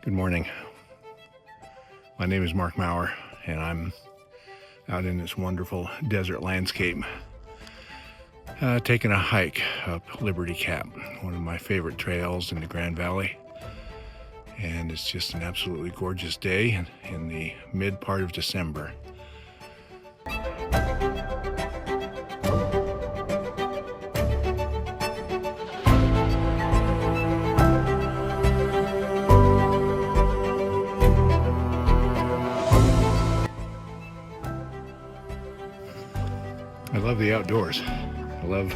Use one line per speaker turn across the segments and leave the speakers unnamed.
Good morning. My name is Mark Maurer, and I'm out in this wonderful desert landscape, taking a hike up Liberty Cap, one of my favorite trails in the Grand Valley. And it's just an absolutely gorgeous day in the mid part of December. I love the outdoors. I love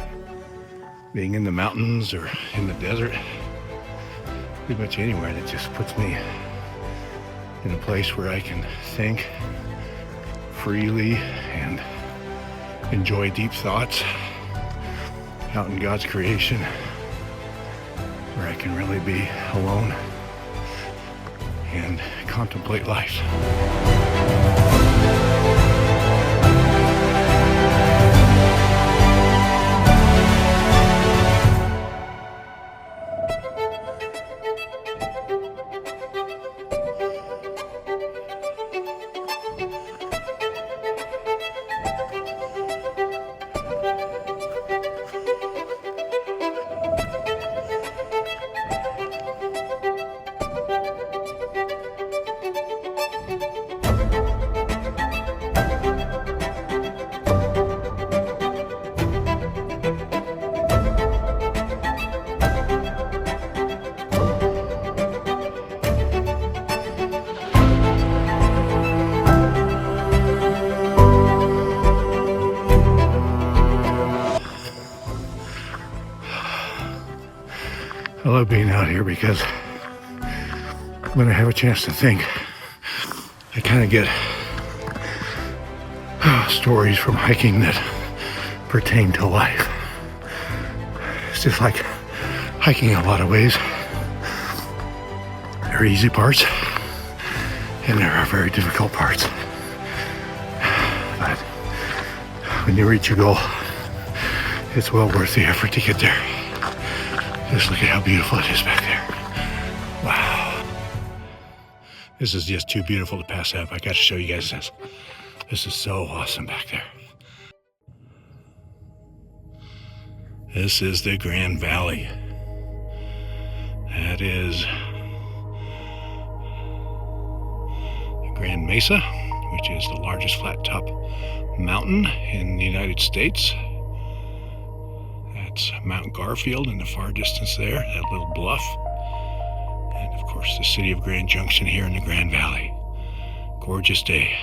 being in the mountains or in the desert. Pretty much anywhere that just puts me in a place where I can think freely and enjoy deep thoughts out in God's creation, where I can really be alone and contemplate life. I love being out here because when I have a chance to think, I kind of get stories from hiking that pertain to life. It's just like hiking in a lot of ways. There are easy parts and there are very difficult parts. But when you reach your goal, it's well worth the effort to get there. Just look at how beautiful it is back there. Wow. This is just too beautiful to pass up. I got to show you guys this. This is so awesome back there. This is the Grand Valley. That is the Grand Mesa, which is the largest flat top mountain in the United States. That's Mount Garfield in the far distance there, that little bluff. And of course the city of Grand Junction here in the Grand Valley. Gorgeous day.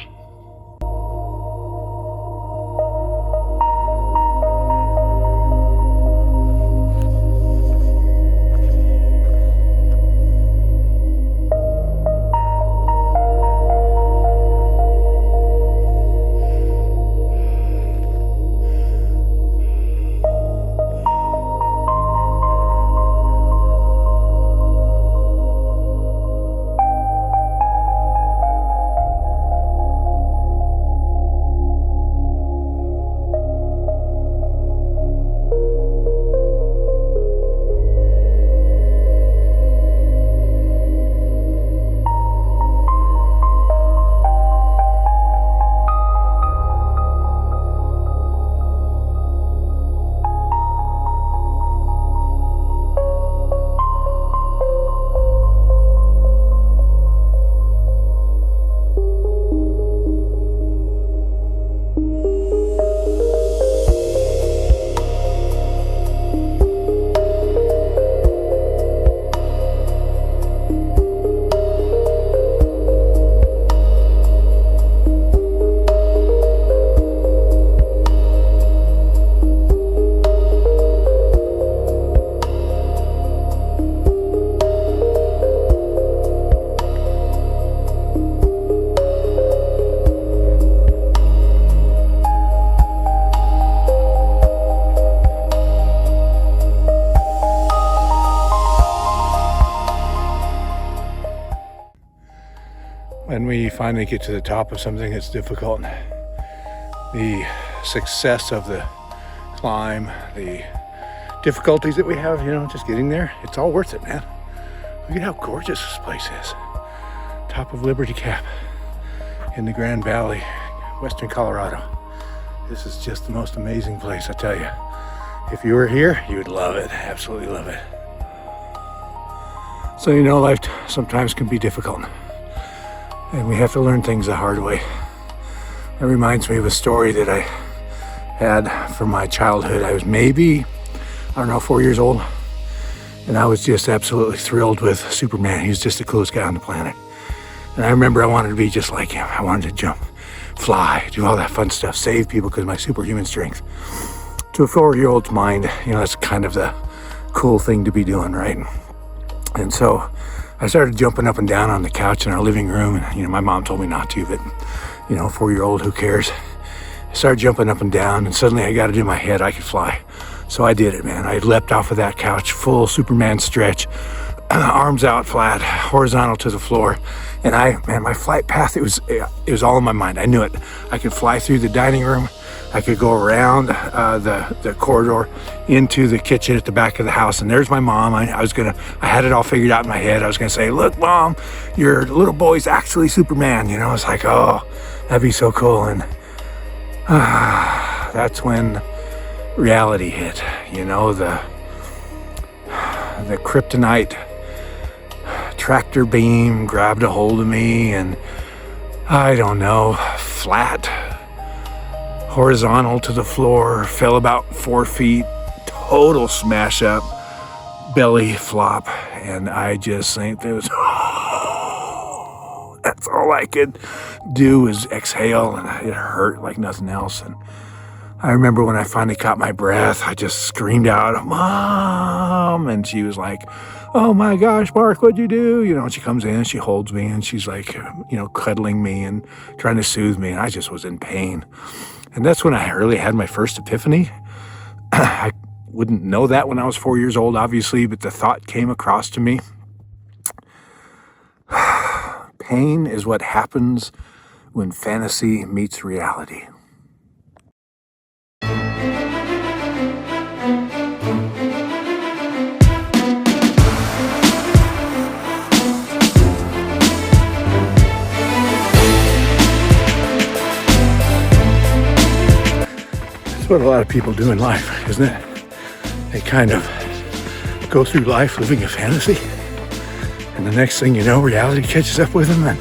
When we finally get to the top of something that's difficult, the success of the climb, the difficulties that we have, just getting there, it's all worth it, man. Look at how gorgeous this place is. top of Liberty Cap in the Grand Valley, western Colorado. This is just the most amazing place, I tell you. If you were here, you would love it, absolutely love it. So you know, life sometimes can be difficult, and we have to learn things the hard way. That reminds me of a story that I had from my childhood. I was maybe, 4 years old, and I was just absolutely thrilled with Superman. He was just the coolest guy on the planet. And I remember I wanted to be just like him. I wanted to jump, fly, do all that fun stuff, save people because of my superhuman strength. To a 4-year-old's mind, that's kind of the cool thing to be doing, right? And so I started jumping up and down on the couch in our living room. And, my mom told me not to, but, 4-year-old, who cares? I started jumping up and down, and suddenly I got it in my head I could fly. So I did it, man. I leapt off of that couch, full Superman stretch, arms out flat, horizontal to the floor. And my flight path, it was all in my mind. I knew it. I could fly through the dining room. I could go around the corridor into the kitchen at the back of the house. And there's my mom. I had it all figured out in my head. I was going to say, look, Mom, your little boy's actually Superman. I was like, oh, that'd be so cool. And that's when reality hit. The kryptonite tractor beam grabbed a hold of me, and I don't know, flat, horizontal to the floor, fell about 4 feet, total smash up, belly flop, and I just think there was, that's all I could do was exhale, and it hurt like nothing else. And I remember when I finally caught my breath, I just screamed out, Mom! And she was like, oh my gosh, Mark, what'd you do? And she comes in, she holds me, and she's like, cuddling me and trying to soothe me. And I just was in pain. And that's when I really had my first epiphany. I wouldn't know that when I was 4 years old, obviously, but the thought came across to me. Pain is what happens when fantasy meets reality. What a lot of people do in life, isn't it? They kind of go through life living a fantasy, and the next thing you know, reality catches up with them, and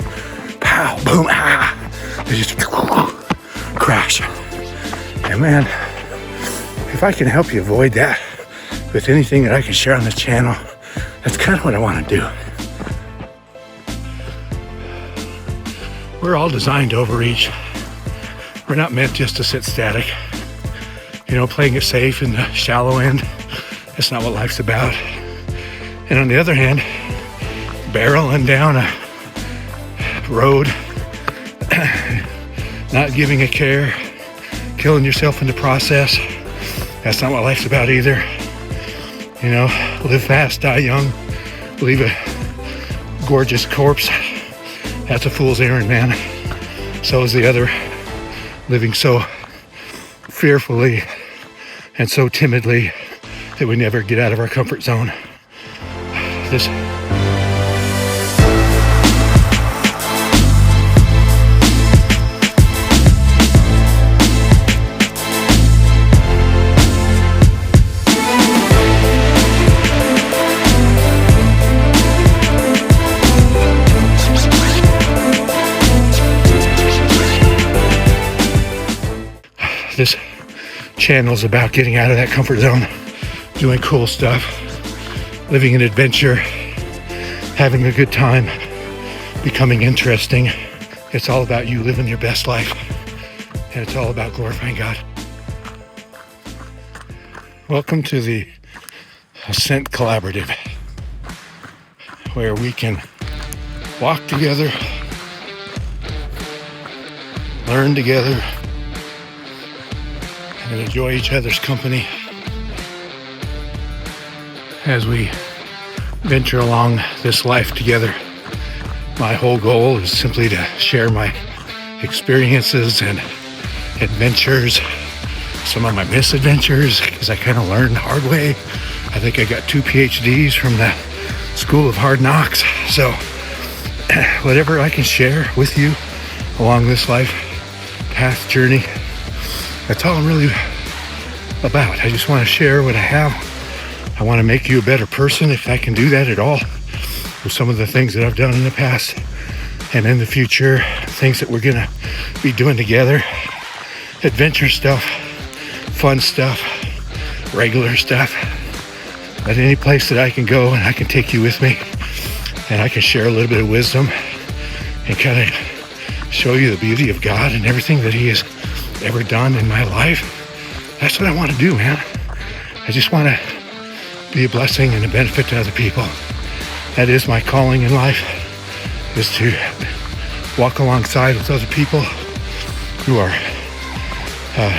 pow, boom, they just crash. And man, if I can help you avoid that with anything that I can share on the channel, that's kind of what I want to do. We're all designed to overreach. We're not meant just to sit static. Playing it safe in the shallow end, that's not what life's about. And on the other hand, barreling down a road, not giving a care, killing yourself in the process, that's not what life's about either. Live fast, die young, leave a gorgeous corpse. That's a fool's errand, man. So is the other, living so fearfully and so timidly that we never get out of our comfort zone. This channel's about getting out of that comfort zone, doing cool stuff, living an adventure, having a good time, becoming interesting. It's all about you living your best life, and it's all about glorifying God. Welcome to the Ascent Collaborative, where we can walk together, learn together, and enjoy each other's company as we venture along this life together. My whole goal is simply to share my experiences and adventures, some of my misadventures, because I kind of learned the hard way. I think I got 2 PhDs from the School of Hard Knocks. So whatever I can share with you along this life path journey, that's all I'm really about. I just want to share what I have. I want to make you a better person if I can do that at all, with some of the things that I've done in the past and in the future, things that we're gonna be doing together, adventure stuff, fun stuff, regular stuff. At any place that I can go and I can take you with me and I can share a little bit of wisdom and kind of show you the beauty of God and everything that He has ever done in my life. That's what I want to do, man. I just want to be a blessing and a benefit to other people. That is my calling in life, is to walk alongside with other people who are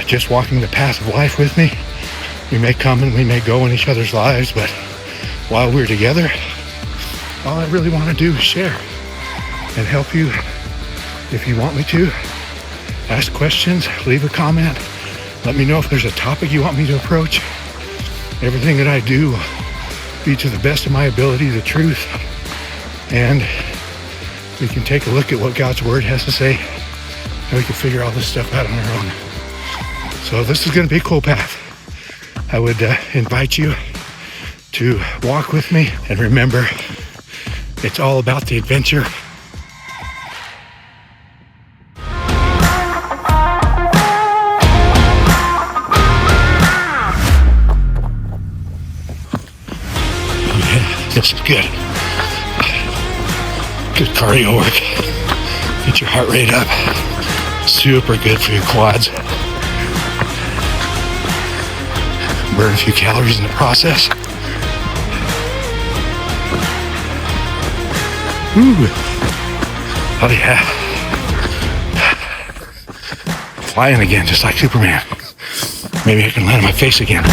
just walking the path of life with me. We may come and we may go in each other's lives, but while we're together, all I really want to do is share and help you if you want me to. Ask questions, leave a comment, let me know if there's a topic you want me to approach. Everything that I do will be to the best of my ability, the truth, and we can take a look at what God's Word has to say, and we can figure all this stuff out on our own. So this is going to be a cool path. I would invite you to walk with me, and remember, it's all about the adventure. Yeah, this is good. Good cardio work. Get your heart rate up. Super good for your quads. Burn a few calories in the process. Ooh. Oh yeah. Flying again, just like Superman. Maybe I can land on my face again.